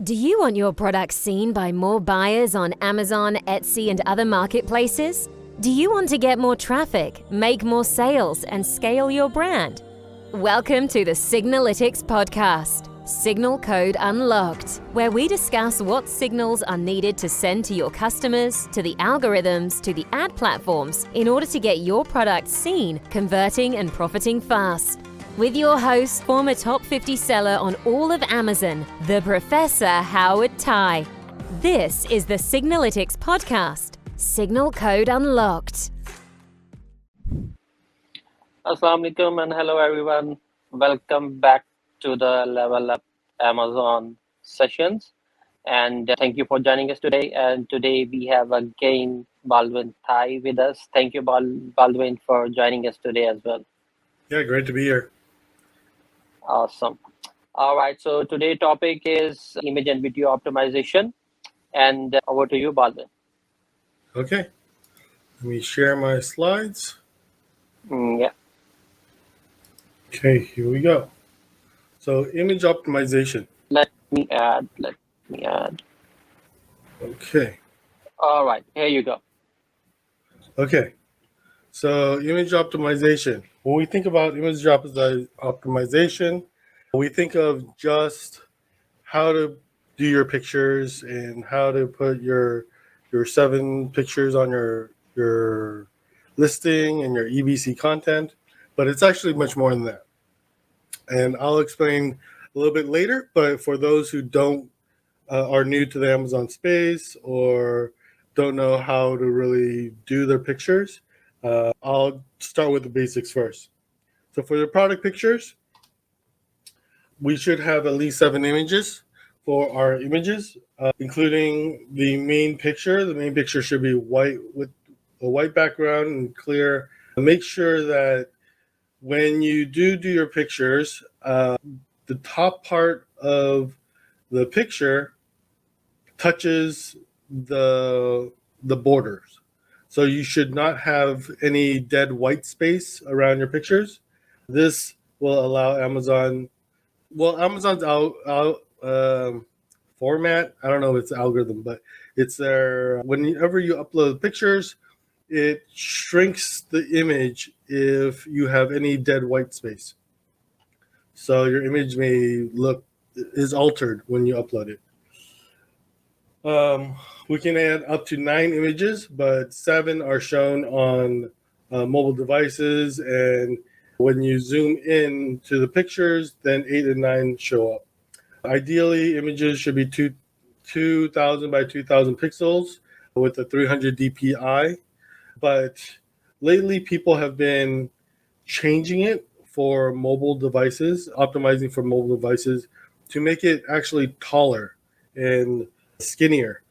Do you want your products seen by more buyers on Amazon, Etsy, and other marketplaces? Do you want to get more traffic, make more sales, and scale your brand? Welcome to the Signalytics podcast, Signal Code Unlocked, where we discuss what signals are needed to send to your customers, to the algorithms, to the ad platforms, in order to get your product seen, converting, and profiting fast. With your host, former top 50 seller on all of Amazon, the Professor Howard Tai. This is the Signalytics podcast, Signal Code Unlocked. Assalamu alaikum and hello everyone. Welcome back to the Level Up Amazon sessions. And thank you for joining us today. And today we have again Baldwin Tai with us. Thank you, Baldwin, for joining us today as well. Yeah, great to be here. Awesome. All right. So today's topic is image and video optimization. And over to you, Baldwin. Okay. Let me share my slides. Yeah. Okay, here we go. So image optimization. Let me add. Okay. All right. Here you go. Okay. So image optimization. When we think about image optimization, we think of just how to do your pictures and how to put your 7 pictures on your listing and your EBC content, but it's actually much more than that. And I'll explain a little bit later, but for those who are new to the Amazon space or don't know how to really do their pictures, I'll start with the basics first. So for the product pictures, we should have at least 7 images for our images, including the main picture. The main picture should be white with a white background and clear. Make sure that when you do your pictures, the top part of the picture touches the borders. So you should not have any dead white space around your pictures. This will allow Amazon's format. I don't know if it's an algorithm, but it's their, whenever you upload pictures, it shrinks the image if you have any dead white space. So your image is altered when you upload it. We can add up to 9 images, but 7 are shown on mobile devices. And when you zoom in to the pictures, then 8 and 9 show up. Ideally, images should be 2,000 by 2,000 pixels with a 300 dpi. But lately, people have been changing it for mobile devices, optimizing for mobile devices to make it actually taller and skinnier,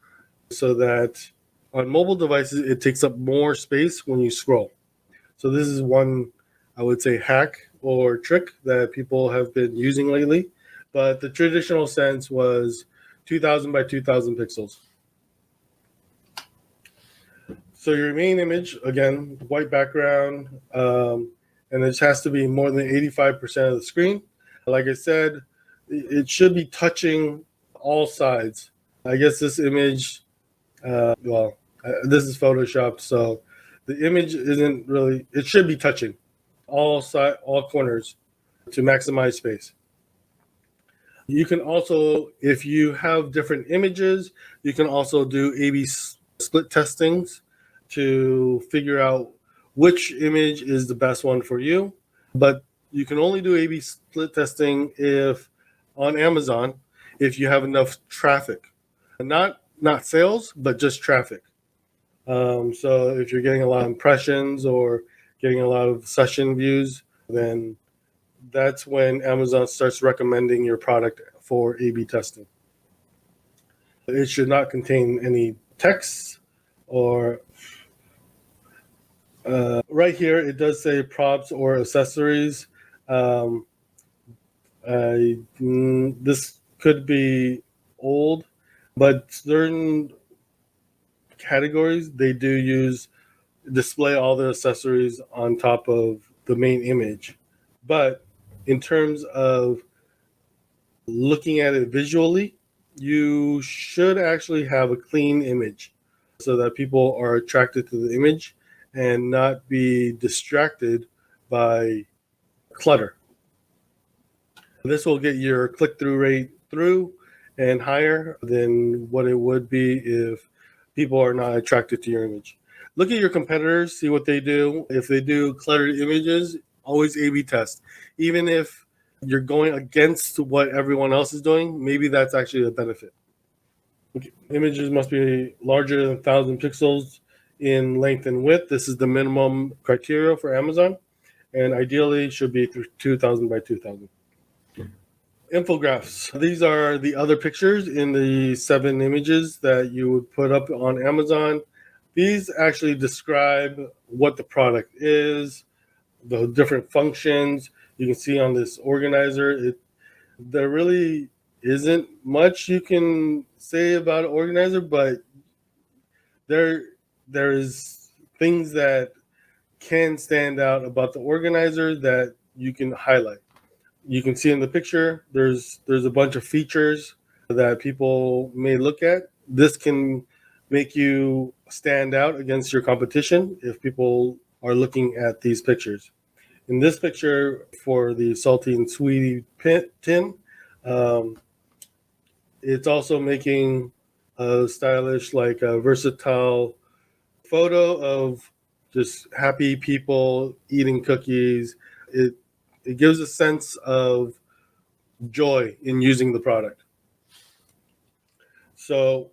so that on mobile devices, it takes up more space when you scroll. So this is one, I would say, hack or trick that people have been using lately. But the traditional sense was 2,000 by 2,000 pixels. So your main image, again, white background, and it has to be more than 85% of the screen. Like I said, it should be touching all sides. I guess this image, this is Photoshopped, so the image isn't really, it should be touching all corners to maximize space. You can also, if you have different images, you can also do A/B split testings to figure out which image is the best one for you. But you can only do A/B split testing on Amazon if you have enough traffic. Not sales, but just traffic. So if you're getting a lot of impressions or getting a lot of session views, then that's when Amazon starts recommending your product for A/B testing. It should not contain any text or right here, it does say props or accessories. This could be old, but certain categories, they do display all the accessories on top of the main image. But in terms of looking at it visually, you should actually have a clean image so that people are attracted to the image and not be distracted by clutter. This will get your click-through rate through and higher than what it would be if people are not attracted to your image. Look at your competitors, see what they do. If they do cluttered images, always A/B test. Even if you're going against what everyone else is doing, maybe that's actually a benefit. Okay. Images must be larger than 1,000 pixels in length and width. This is the minimum criteria for Amazon, and ideally should be 2,000 by 2,000. Infographics. These are the other pictures in the 7 images that you would put up on Amazon. These actually describe what the product is, the different functions. You can see on this organizer, there really isn't much you can say about an organizer, but there is things that can stand out about the organizer that you can highlight. You can see in the picture, there's a bunch of features that people may look at. This can make you stand out against your competition if people are looking at these pictures. In this picture for the salty and sweetie tin, it's also making a stylish, like a versatile photo of just happy people eating cookies. It gives a sense of joy in using the product. So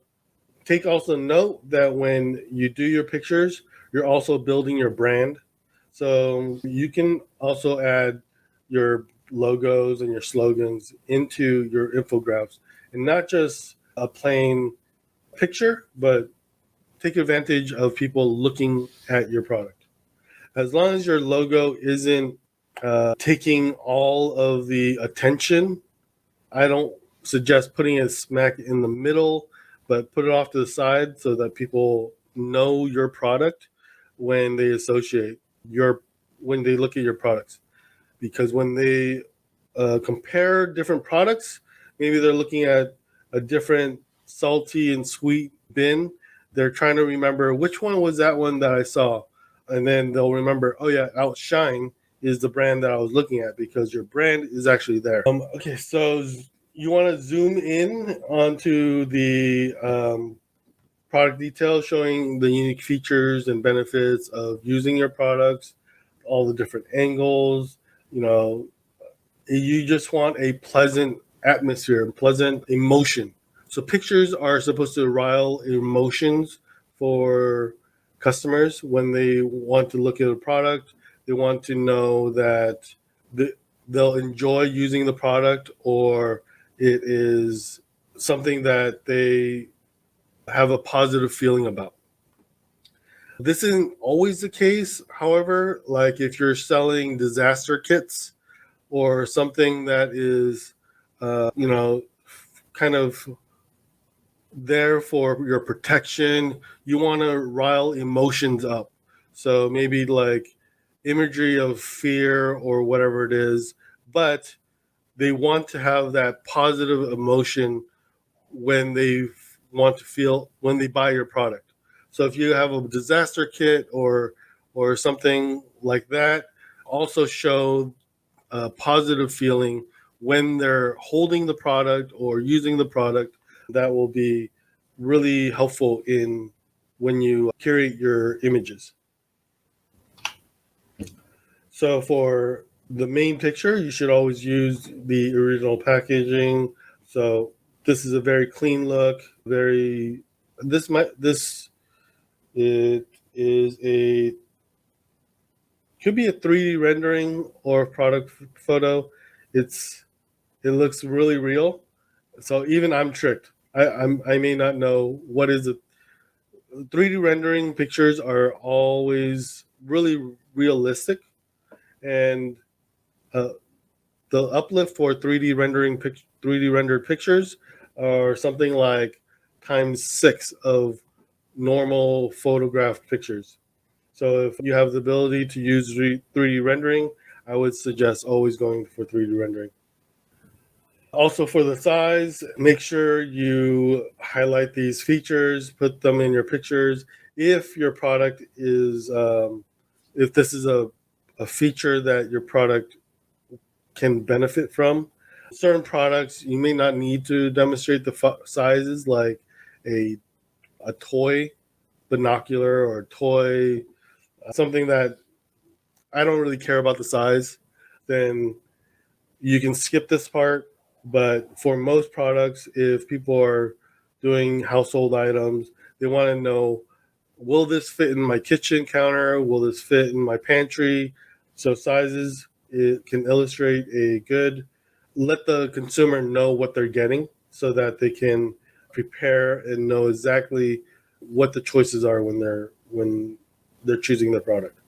take also note that when you do your pictures, you're also building your brand. So you can also add your logos and your slogans into your infographics, and not just a plain picture, but take advantage of people looking at your product. As long as your logo isn't taking all of the attention, I don't suggest putting it smack in the middle, but put it off to the side so that people know your product when they when they look at your products. Because when they compare different products, maybe they're looking at a different salty and sweet bin. They're trying to remember which one was that one that I saw, and then they'll remember, oh yeah, Outshine is the brand that I was looking at because your brand is actually there. Okay, so you want to zoom in onto the product details showing the unique features and benefits of using your products, all the different angles. You just want a pleasant atmosphere, pleasant emotion. So pictures are supposed to rile emotions for customers when they want to look at a product. They want to know that they'll enjoy using the product, or it is something that they have a positive feeling about. This isn't always the case. However, like if you're selling disaster kits or something that is, kind of there for your protection, you want to rile emotions up. So maybe like imagery of fear or whatever it is, but they want to have that positive emotion when they want to feel when they buy your product. So if you have a disaster kit or something like that, also show a positive feeling when they're holding the product or using the product. That will be really helpful in when you curate your images. So for the main picture, you should always use the original packaging. So this is a very clean look. It could be a 3D rendering or a product photo. It looks really real. So even I'm tricked. I may not know what is it. 3D rendering pictures are always really realistic, and the uplift for 3D rendered pictures are something like times 6 of normal photographed pictures. So if you have the ability to use 3D rendering, I would suggest always going for 3D rendering. Also for the size, make sure you highlight these features, put them in your pictures. If your product is, if this is a feature that your product can benefit from, certain products you may not need to demonstrate the sizes, like a toy binocular or toy, something that I don't really care about the size, then you can skip this part. But for most products, if people are doing household items, they want to know, will this fit in my kitchen counter? Will this fit in my pantry? So sizes, it can illustrate a good, let the consumer know what they're getting so that they can prepare and know exactly what the choices are when they're choosing the product.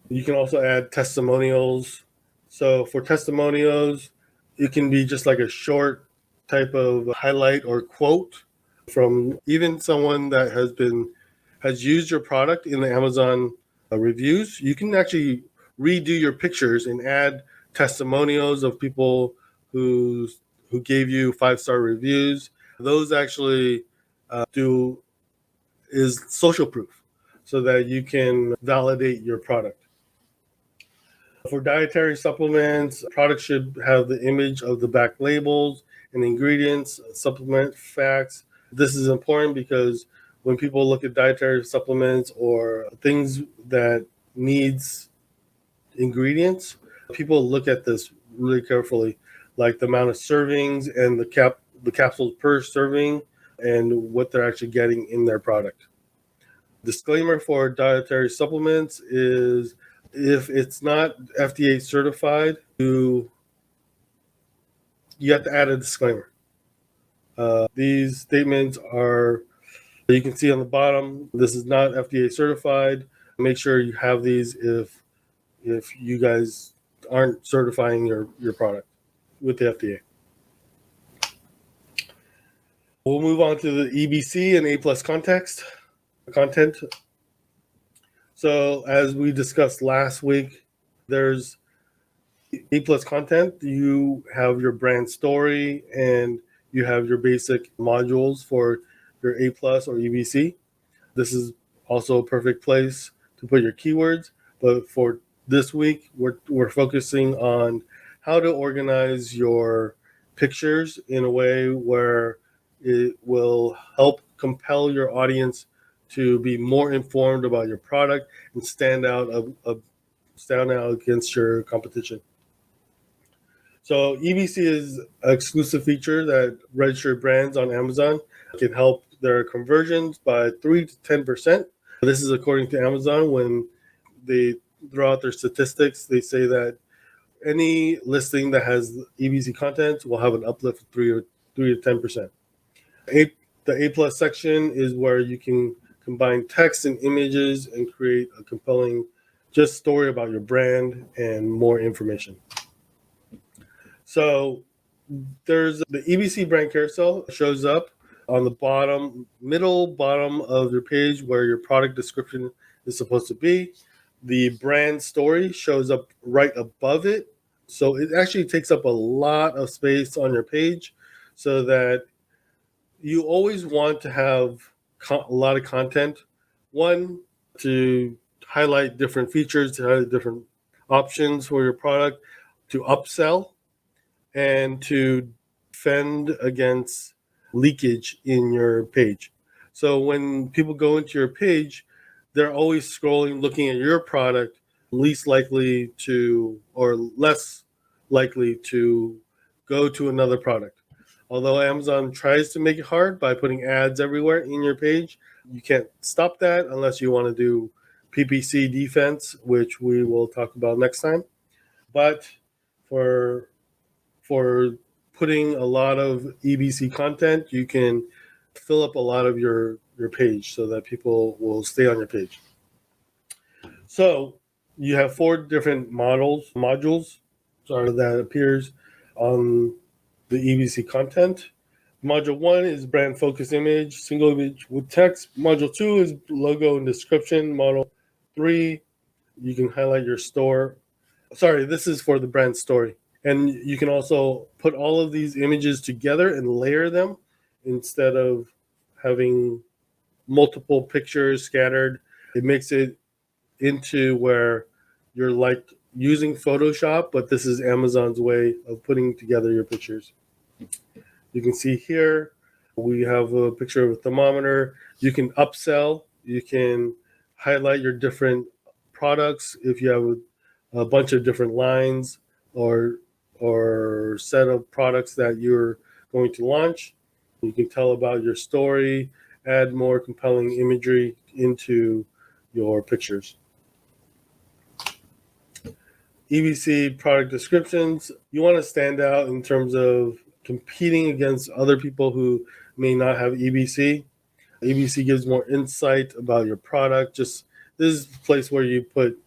You can also add testimonials. So for testimonials, it can be just like a short type of highlight or quote from even someone that has used your product in the Amazon reviews. You can actually redo your pictures and add testimonials of people who who gave you 5-star reviews. Those actually do is social proof, so that you can validate your product. For dietary supplements, products should have the image of the back labels and ingredients, supplement facts. This is important because when people look at dietary supplements or things that needs ingredients, people look at this really carefully, like the amount of servings and the capsules per serving and what they're actually getting in their product. Disclaimer for dietary supplements is, if it's not FDA certified, you have to add a disclaimer. These statements are, you can see on the bottom, this is not FDA certified. Make sure you have these if you guys aren't certifying your product with the FDA. We'll move on to the EBC and A+ content. So as we discussed last week, there's A+ content. You have your brand story and you have your basic modules for your A+ or EBC. This is also a perfect place to put your keywords. But for this week, we're focusing on how to organize your pictures in a way where it will help compel your audience to be more informed about your product and stand out against your competition. So EBC is an exclusive feature that registered brands on Amazon can help their conversions by 3 to 10%. This is according to Amazon. When they throw out their statistics, they say that any listing that has EBC content will have an uplift of 3 to 10%. The A+ section is where you can combine text and images and create a compelling just story about your brand and more information. So there's the EBC brand carousel shows up on the middle bottom of your page where your product description is supposed to be. The brand story shows up right above it. So it actually takes up a lot of space on your page, so that you always want to have a lot of content. One, to highlight different features, to highlight different options for your product, to upsell, and to defend against leakage in your page. So when people go into your page, they're always scrolling, looking at your product, least likely to, or less likely to, go to another product. Although Amazon tries to make it hard by putting ads everywhere in your page, you can't stop that unless you want to do PPC defense, which we will talk about next time. But for putting a lot of EBC content, you can fill up a lot of your page so that people will stay on your page. So you have 4 different modules that appears on the EBC content. Module 1 is brand focus image, single image with text. Module 2 is logo and description. Module 3, you can highlight your store. Sorry, this is for the brand story. And you can also put all of these images together and layer them instead of having multiple pictures scattered. It makes it into where you're like using Photoshop, but this is Amazon's way of putting together your pictures. You can see here we have a picture of a thermometer. You can upsell, you can highlight your different products if you have a bunch of different lines or set of products that you're going to launch. You can tell about your story, add more compelling imagery into your pictures. EBC product descriptions, you want to stand out in terms of competing against other people who may not have EBC. EBC gives more insight about your product. Just this is a place where you put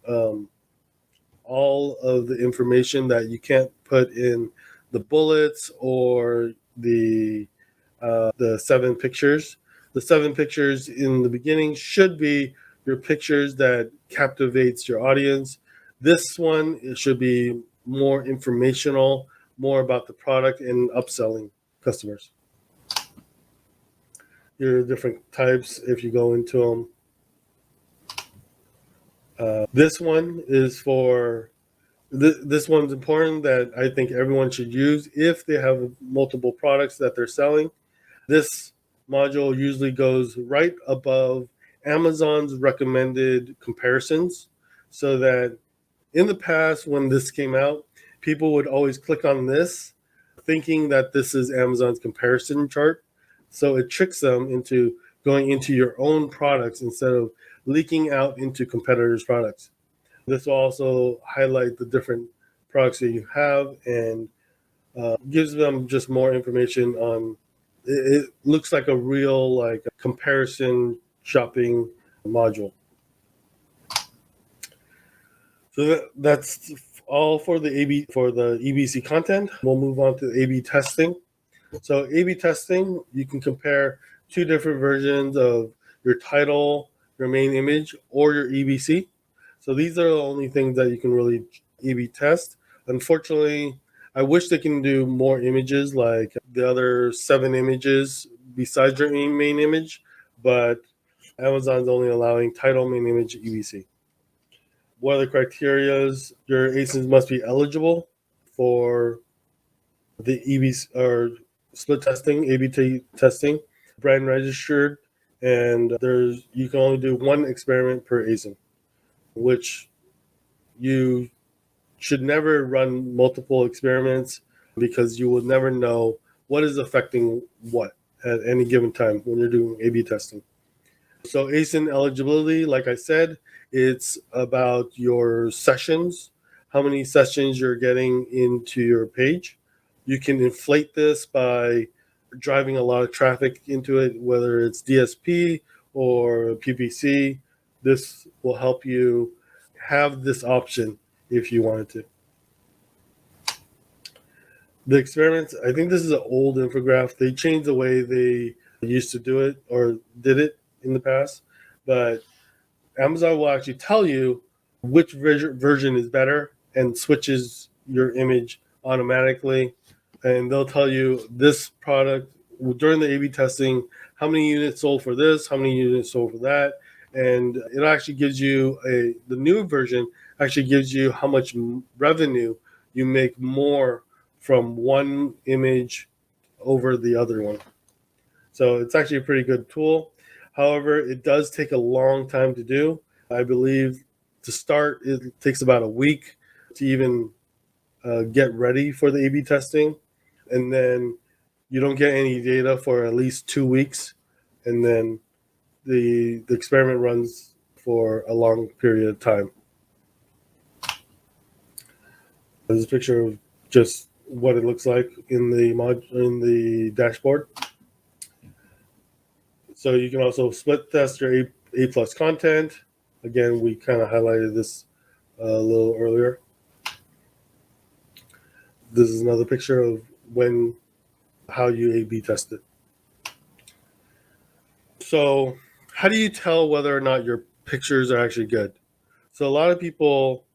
all of the information that you can't put in the bullets or the 7 pictures. The 7 pictures in the beginning should be your pictures that captivates your audience. This one, it should be more informational, more about the product and upselling customers. Here are different types if you go into them. This one is for, this one's important that I think everyone should use if they have multiple products that they're selling. This module usually goes right above Amazon's recommended comparisons, so that in the past when this came out, people would always click on this thinking that this is Amazon's comparison chart. So it tricks them into going into your own products instead of leaking out into competitors' products. This will also highlight the different products that you have and gives them just more information on. It looks like a real like comparison shopping module. So that's all for the EBC content. We'll move on to A/B testing. So A/B testing, you can compare 2 different versions of your title, your main image, or your EBC. So these are the only things that you can really A/B test. Unfortunately, I wish they can do more images like the other 7 images besides your main image, but Amazon's only allowing title, main image, EBC. What are the criterias? Your ASINs must be eligible for the EBC or split testing, A/B testing, brand registered, and you can only do 1 experiment per ASIN, which you should never run multiple experiments because you will never know what is affecting what at any given time when you're doing A/B testing. So ASIN eligibility, like I said, it's about your sessions, how many sessions you're getting into your page. You can inflate this by driving a lot of traffic into it, whether it's DSP or PPC. This will help you have this option if you wanted to. The experiments, I think this is an old infographic. They changed the way they used to do it or did it in the past, but Amazon will actually tell you which version is better and switches your image automatically. And they'll tell you this product during the A/B testing, how many units sold for this, how many units sold for that. And it actually gives you the new version actually gives you how much revenue you make more from one image over the other one. So it's actually a pretty good tool. However, it does take a long time to do. I believe to start, it takes about a week to even get ready for the A/B testing. And then you don't get any data for at least 2 weeks. And then the experiment runs for a long period of time. There's a picture of just what it looks like in the dashboard. So you can also split test your A plus content. Again, we kind of highlighted this a little earlier. This is another picture of how you A/B test it. So how do you tell whether or not your pictures are actually good? So a lot of people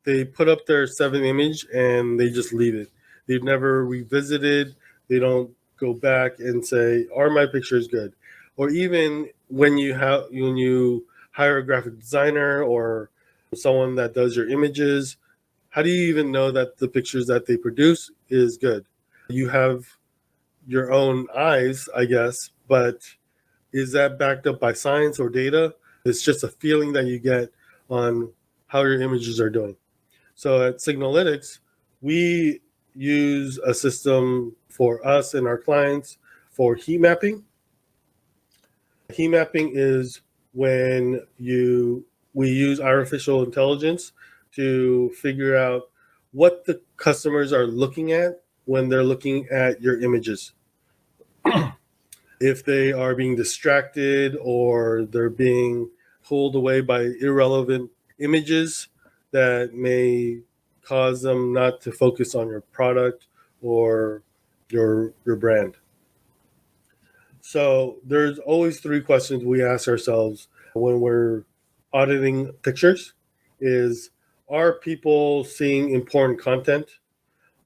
they put up their 7 image and they just leave it. They've never revisited. They don't go back and say, "Are my pictures good?" Or even when you hire a graphic designer or someone that does your images, how do you even know that the pictures that they produce is good? You have your own eyes, I guess, but is that backed up by science or data? It's just a feeling that you get on how your images are doing. So at Signalytics, we use a system for us and our clients for heat mapping. Heat mapping is when we use artificial intelligence to figure out what the customers are looking at when they're looking at your images. If they are being distracted or they're being pulled away by irrelevant images that may cause them not to focus on your product or your brand. So there's always 3 questions we ask ourselves when we're auditing pictures is, are people seeing important content?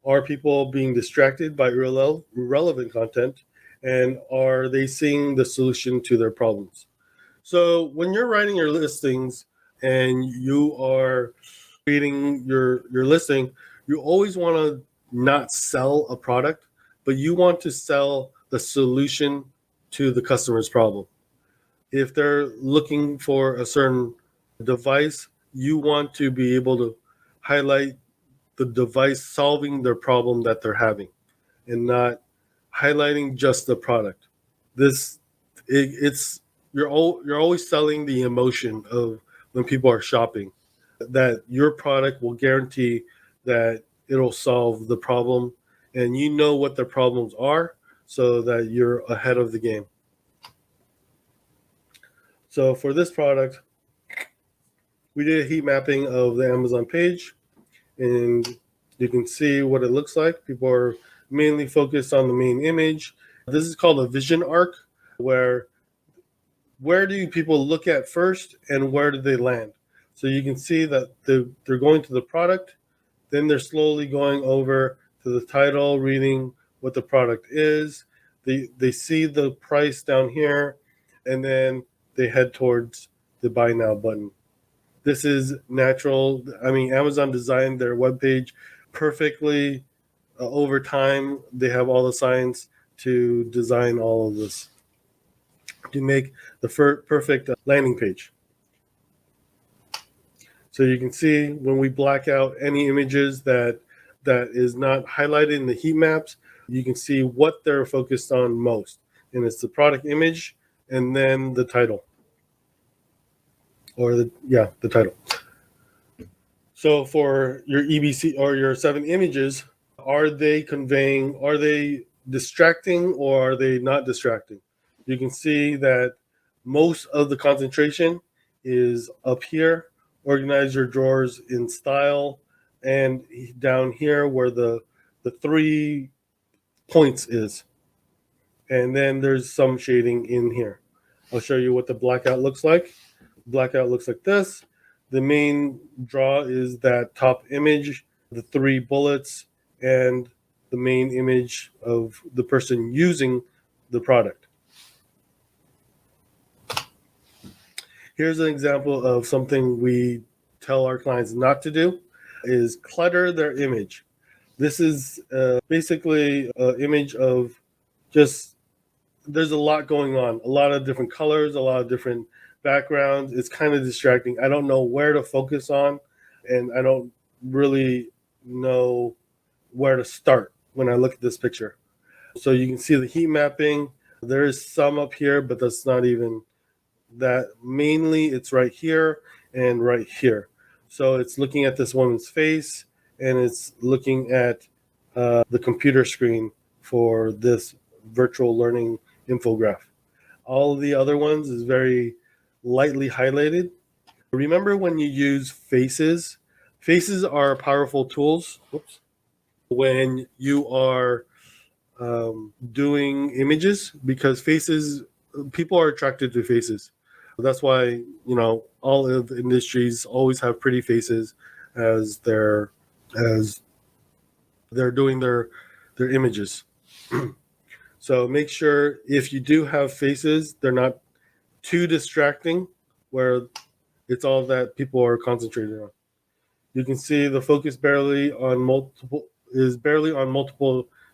Are people being distracted by irrelevant content? And are they seeing the solution to their problems? So when you're writing your listings and you are creating your listing, you always want to not sell a product, but you want to sell the solution to the customer's problem. If they're looking for a certain device, you want to be able to highlight the device solving their problem that they're having and not highlighting just the product. You're always selling the emotion of when people are shopping, that your product will guarantee that it'll solve the problem, and you know what the problems are so that you're ahead of the game. So for this product, we did a heat mapping of the Amazon page, and you can see what it looks like. People are mainly focused on the main image. This is called a vision arc, where do people look at first and where do they land? So you can see that they're going to the product, then they're slowly going over to the title, reading what the product is. They see the price down here, and then they head towards the buy now button. This is natural. I mean, Amazon designed their webpage perfectly. Over time, they have all the science to design all of this to make the perfect landing page. So you can see when we black out any images that is not highlighted in the heat maps, you can see what they're focused on most. And it's the product image and then the title. Or the title. So for your EBC or your 7 images, are they distracting or are they not distracting? You can see that most of the concentration is up here. Organize your drawers in style, and down here where the 3 points is. And then there's some shading in here. I'll show you what the blackout looks like. Blackout looks like this. The main draw is that top image, the 3 bullets, and the main image of the person using the product. Here's an example of something we tell our clients not to do, is clutter their image. This is basically an image of just, there's a lot going on, a lot of different colors, a lot of different backgrounds. It's kind of distracting. I don't know where to focus on, and I don't really know where to start when I look at this picture. So you can see the heat mapping. There is some up here, but that's not even that. Mainly it's right here and right here. So it's looking at this woman's face, and it's looking at the computer screen for this virtual learning infograph. All of the other ones is very lightly highlighted. Remember when you use faces? Faces are powerful tools. Oops. When you are doing images, because people are attracted to faces. That's why, all of the industries always have pretty faces. as they're doing their images. So make sure if you do have faces, they're not too distracting where it's all that people are concentrated on. You can see the focus barely on multiple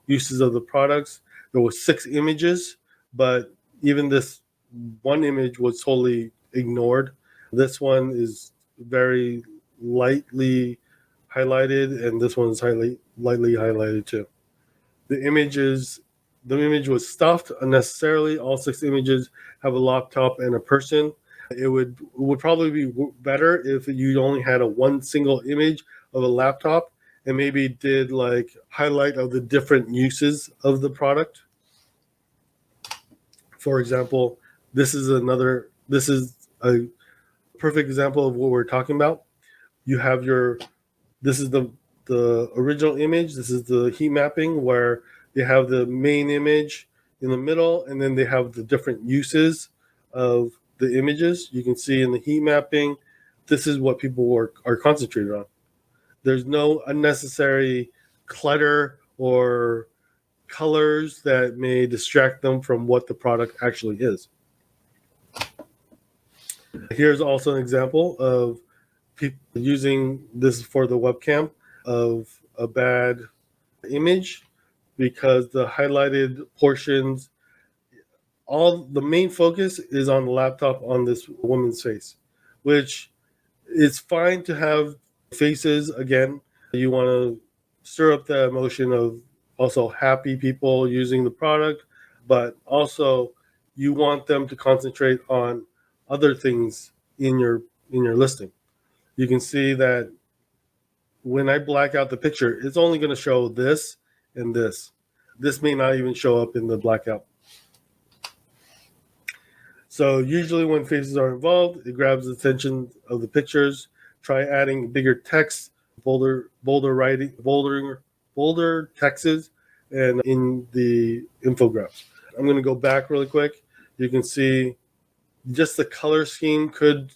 uses of the products. There was 6 images, but even this one image was totally ignored. This one is very lightly highlighted, and this one is lightly highlighted too. The image was stuffed unnecessarily. All 6 images have a laptop and a person. It would probably be better if you only had one single image of a laptop and maybe did like highlight of the different uses of the product. For example, this is a perfect example of what we're talking about. You have this is the original image. This is the heat mapping where they have the main image in the middle, and then they have the different uses of the images. You can see in the heat mapping, this is what people are concentrated on. There's no unnecessary clutter or colors that may distract them from what the product actually is. Here's also an example of people using this for the webcam of a bad image because the highlighted portions, all the main focus is on the laptop on this woman's face, which is fine to have faces. Again, you want to stir up the emotion of also happy people using the product, but also you want them to concentrate on other things in your listing. You can see that when I black out the picture, it's only going to show this and this. This may not even show up in the blackout. So usually when faces are involved, it grabs the attention of the pictures. Try adding bigger text, bolder texts, and in the infographics. I'm going to go back really quick. You can see just the color scheme could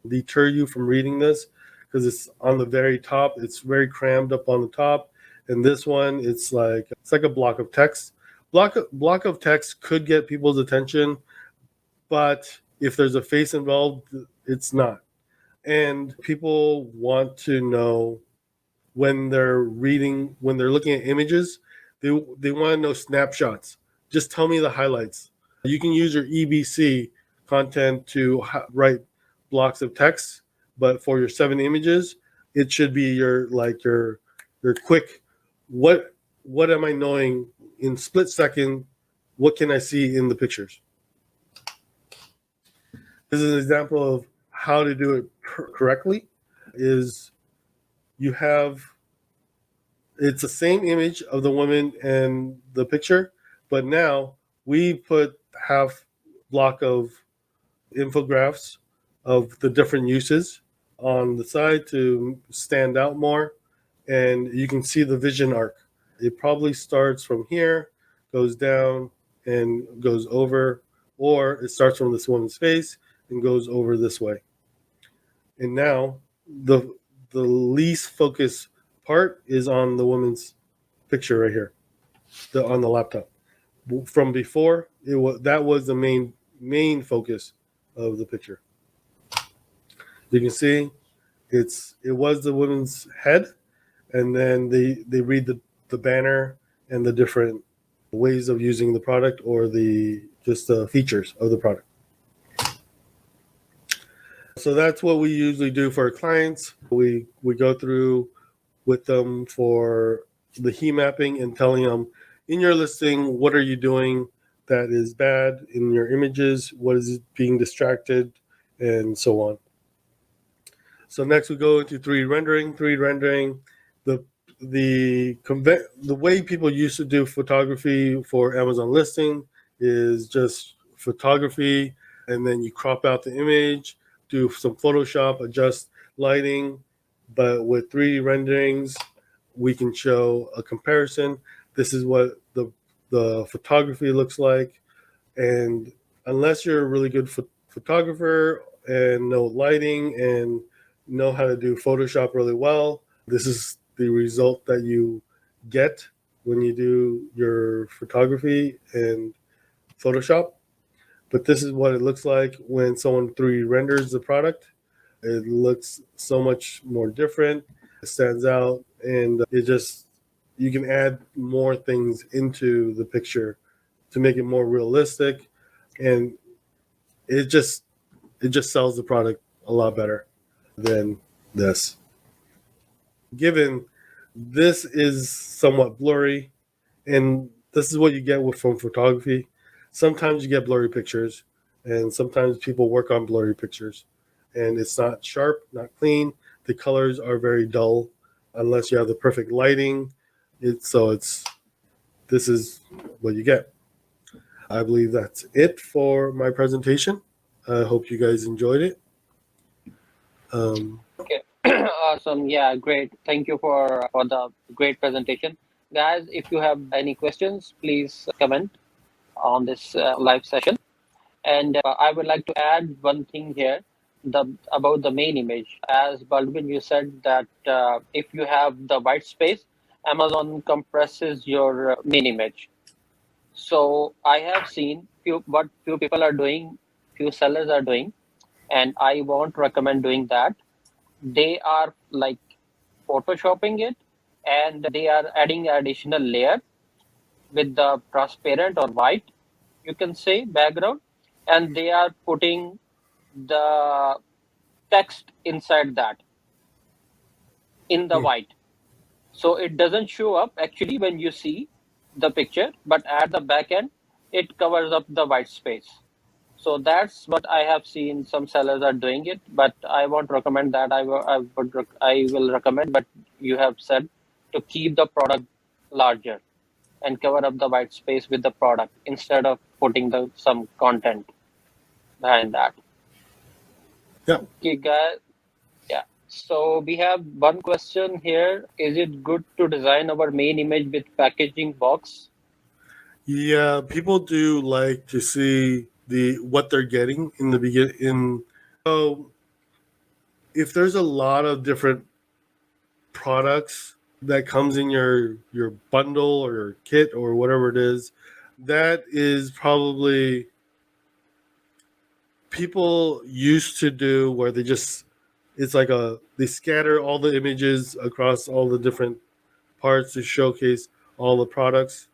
deter you from reading this because it's on the very top. It's very crammed up on the top. And this one, it's like a block of text. Block of text could get people's attention, but if there's a face involved, it's not. And people want to know when they're looking at images, they want to know snapshots. Just tell me the highlights. You can use your EBC content to write blocks of text, but for your 7 images, it should be your quick, what am I knowing in split second? What can I see in the pictures? This is an example of how to do it correctly. It's the same image of the woman and the picture, but now we put half block of infographics of the different uses on the side to stand out more, and you can see the vision arc. It probably starts from here, goes down, and goes over, or it starts from this woman's face and goes over this way. And now the least focused part is on the woman's picture right here, on the laptop. From before, that was the main focus of the picture. You can see it was the woman's head, and then they read the banner and the different ways of using the product or the features of the product. So that's what we usually do for our clients. We go through with them for the heat mapping and telling them in your listing, what are you doing that is bad in your images? What is being distracted, and so on. So next we go into 3D rendering. 3D rendering, the way people used to do photography for Amazon listing is just photography, and then you crop out the image, do some Photoshop, adjust lighting. But with 3D renderings, we can show a comparison. This is what the photography looks like. And unless you're a really good photographer and know lighting and know how to do Photoshop really well, this is the result that you get when you do your photography and Photoshop. But this is what it looks like when someone 3D renders the product. It looks so much more different. It stands out, and you can add more things into the picture to make it more realistic, and it just sells the product a lot better than this. Given this is somewhat blurry, and this is what you get from photography. Sometimes you get blurry pictures, and sometimes people work on blurry pictures, and it's not sharp, not clean. The colors are very dull unless you have the perfect lighting. This is what you get. I believe that's it for my presentation. I hope you guys enjoyed it. Okay. Awesome. Yeah, great. Thank you for the great presentation. Guys, if you have any questions, please comment on this live session. And I would like to add one thing here about the main image. As Baldwin, you said that if you have the white space, Amazon compresses your main image. So I have seen what few people are doing, few sellers are doing, and I won't recommend doing that. They are like photoshopping it, and they are adding additional layer with the transparent or white, you can say, background, and they are putting the text inside that in the white. So it doesn't show up actually when you see the picture, but at the back end, it covers up the white space. So that's what I have seen some sellers are doing it, but I won't recommend that. I will recommend, but you have said to keep the product larger and cover up the white space with the product instead of putting some content behind that. Yeah. Okay, guys. Yeah. So we have one question here. Is it good to design our main image with packaging box? Yeah, people do like to see what they're getting in the beginning. So if there's a lot of different products that comes in your bundle or your kit or whatever it is, that is probably people used to do where they scatter all the images across all the different parts to showcase all the products.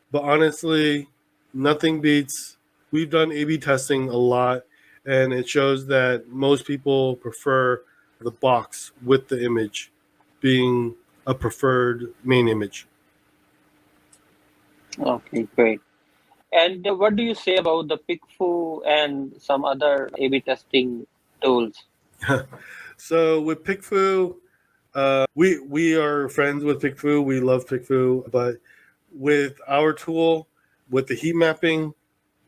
But honestly, nothing beats. We've done A/B testing a lot, and it shows that most people prefer the box with the image being a preferred main image. Okay, great. And what do you say about the PickFu and some other A/B testing tools? So with PickFu, we are friends with PickFu. We love PickFu, but with our tool, with the heat mapping,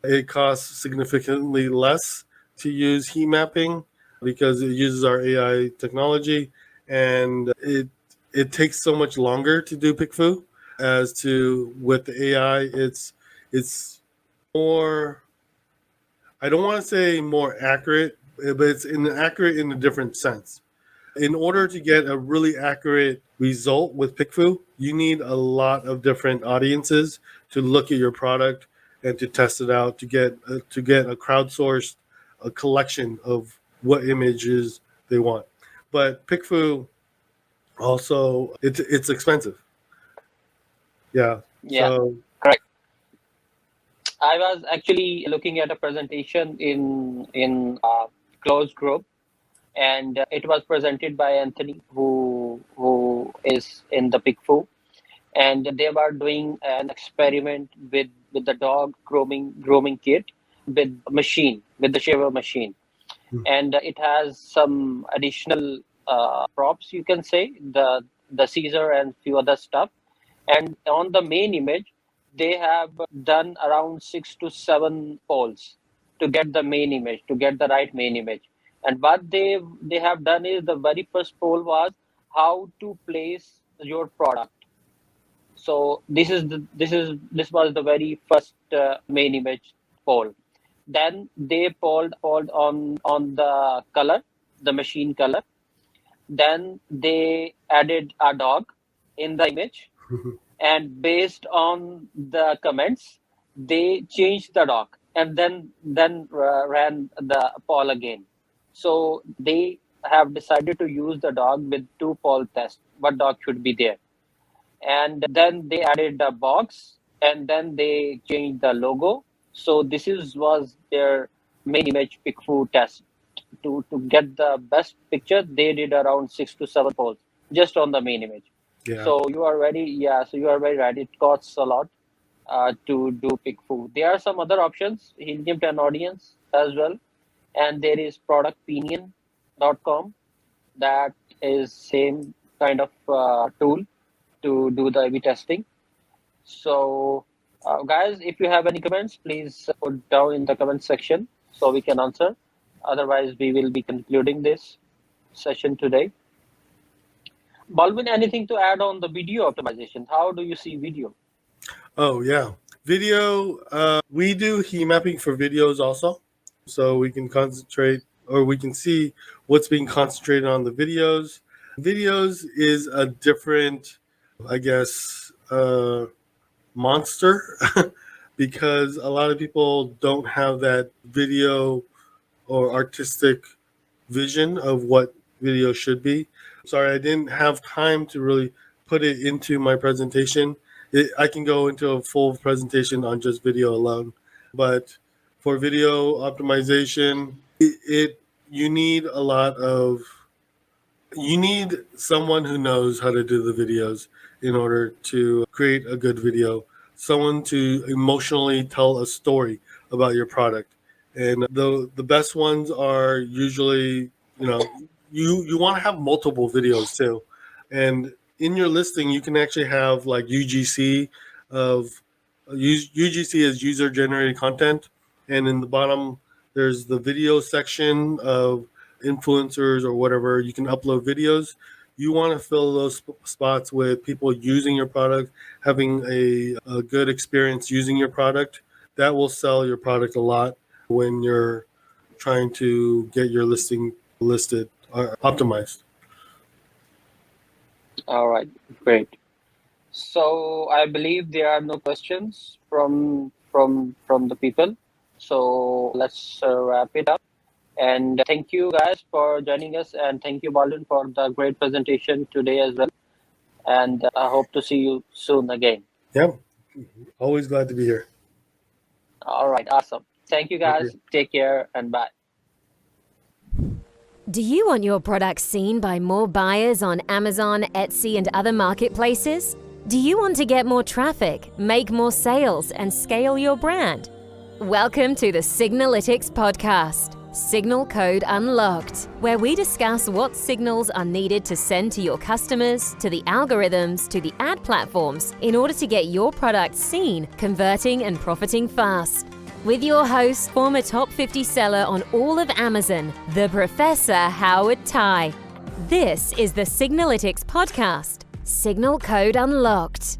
it costs significantly less to use heat mapping because it uses our AI technology, and it takes so much longer to do PickFu as to with the AI. It's more. I don't want to say more accurate, but it's inaccurate in a different sense. In order to get a really accurate result with PickFu, you need a lot of different audiences to look at your product and to test it out to get a crowdsourced a collection of what images they want. But PickFu also it's expensive. Yeah. Yeah, So correct. I was actually looking at a presentation in a closed group, and it was presented by Anthony, who is in the PickFu, and they were doing an experiment with the dog grooming kit with the shaver machine, and it has some additional props, you can say, the Caesar and few other stuff. And on the main image, they have done around 6 to 7 polls to get the main image, to get the right main image. And what they have done is the very first poll was how to place your product. So this was the very first main image poll. Then they polled on the color, the machine color, Then they added a dog in the image, and based on the comments, they changed the dog and then ran the poll again. So they have decided to use the dog with two poll tests. What dog should be there? And then they added the box, and then they changed the logo. So this was their main image PickFu test. To get the best picture, they did around 6 to 7 polls just on the main image. Yeah. So you are very right. It costs a lot to do PickFu. There are some other options, Helium 10 audience as well, and there is productpinion.com. That is same kind of tool to do the A/B testing. So, guys, if you have any comments, please put down in the comment section so we can answer. Otherwise, we will be concluding this session today. Balvin, anything to add on the video optimization? How do you see video? Oh, yeah. Video, we do heat mapping for videos also. So we can concentrate, or we can see what's being concentrated on the videos. Videos is a different, I guess, monster because a lot of people don't have that video or artistic vision of what video should be. Sorry, I didn't have time to really put it into my presentation. I can go into a full presentation on just video alone, but for video optimization, you need someone who knows how to do the videos in order to create a good video, someone to emotionally tell a story about your product. And the best ones are usually, you want to have multiple videos too. And in your listing, you can actually have like UGC is user generated content. And in the bottom, there's the video section of influencers or whatever. You can upload videos. You want to fill those spots with people using your product, having a good experience using your product. That will sell your product a lot when you're trying to get your listing listed or optimized. All right, great. So I believe there are no questions from the people. So let's wrap it up. And thank you guys for joining us, and thank you, Balvin, for the great presentation today as well. And I hope to see you soon again. Yeah, always glad to be here. All right, awesome. Thank you guys. Thank you. Take care and bye. Do you want your products seen by more buyers on Amazon, Etsy, and other marketplaces? Do you want to get more traffic, make more sales, and scale your brand? Welcome to the Signalytics podcast, Signal Code Unlocked, where we discuss what signals are needed to send to your customers, to the algorithms, to the ad platforms in order to get your product seen, converting, and profiting fast. With your host, former top 50 seller on all of Amazon, the Professor Howard Tai. This is the Signalytics podcast, Signal Code Unlocked.